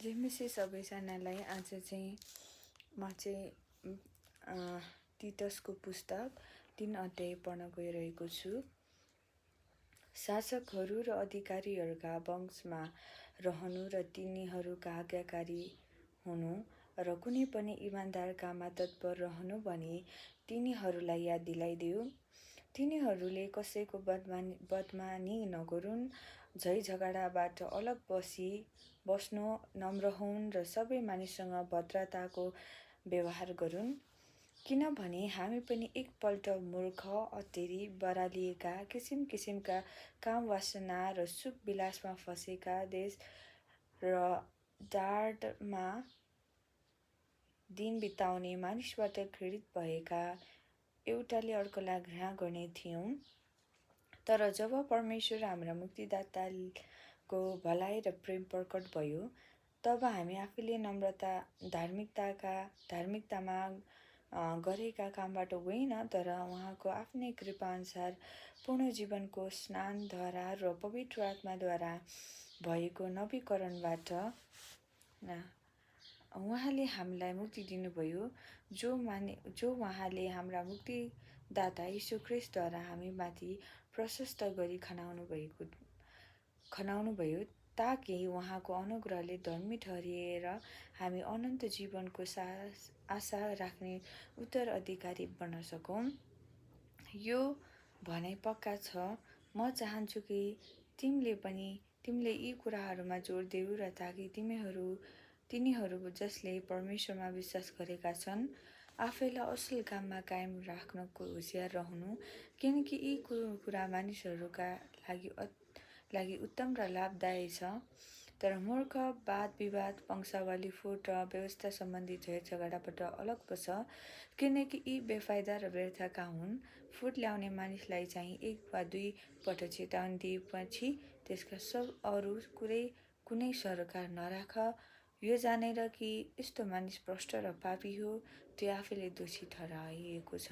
जेमेसी सबैजनालाई आज चाहिँ म चाहिँ तितसको पुस्तक 3 अध्याय पढ्न गइरहेको छु। शासकहरू र अधिकारीहरूका वंशमा रहनु र तिनीहरूका आज्ञाकारी हुनु र कुनै पनि इमान्दार काममा तत्पर रहनु भने तिनीहरूलाई याद दिलाइदेऊ। तिनीहरूले कसैको बदमानी नगरून्, झै झगडाबाट अलग बस्नु, नम्र हुन् र सबै मानिससँग भद्रताको व्यवहार गरून्। किनभने हामी पनि एकपल्ट मूर्ख, अतेरी, बरालिएका, किसिम किसिमका काम वासना र सुख विलासमा फँसेका, देश र डाँडमा दिन बिताउने, मानिसबाट घृणित भएका, एउटाले अर्कोलाई घृणा गर्ने थियौँ। तर जब परमेश्वर हाम्रा मुक्तिदाताको भलाइ र प्रेम प्रकट भयो, तब हामी आफैले धार्मिकतामा गरेका कामबाट होइन, तर उहाँको आफ्नै कृपाअनुसार पूर्ण जीवनको स्नानद्वारा र पवित्र आत्माद्वारा भएको नवीकरणबाट उहाँले हामीलाई मुक्ति दिनुभयो, जो उहाँले हाम्रा मुक्तिदाता यीशु ख्रीष्टद्वारा हामीमाथि प्रशस्त गरी खनाउनु भयो, ताकि उहाँको अनुग्रहले धर्मी ठहरिएर हामी अनन्त जीवनको आशा राख्ने उत्तराधिकारी बन्न सकौँ। यो भनाइ पक्का छ, म चाहन्छु कि तिमीले यी कुराहरूमा जोड देऊ र ताकि तिनीहरू जसले परमेश्वरमा विश्वास गरेका छन् आफैलाई असल काममा कायम राख्नको होसियार रहनु, किनकि यी कुरा मानिसहरूका लागि उत्तम र लाभदायी छ। तर मूर्ख, वाद-विवाद, वंशावली, फुट र व्यवस्था सम्बन्धी झगडाबाट अलग बस, किनकि यी बेफाइदा र व्यर्थका हुन्। फुट ल्याउने मानिसलाई चाहिँ 1 वा 2 पटक चेतावनी दिएपछि त्यसका सब अरू कुनै सरोकार नराख, यो जानेर कि यस्तो मानिस भ्रष्ट र पापी हो, त्यो आफैले दोषी ठहराइएको छ।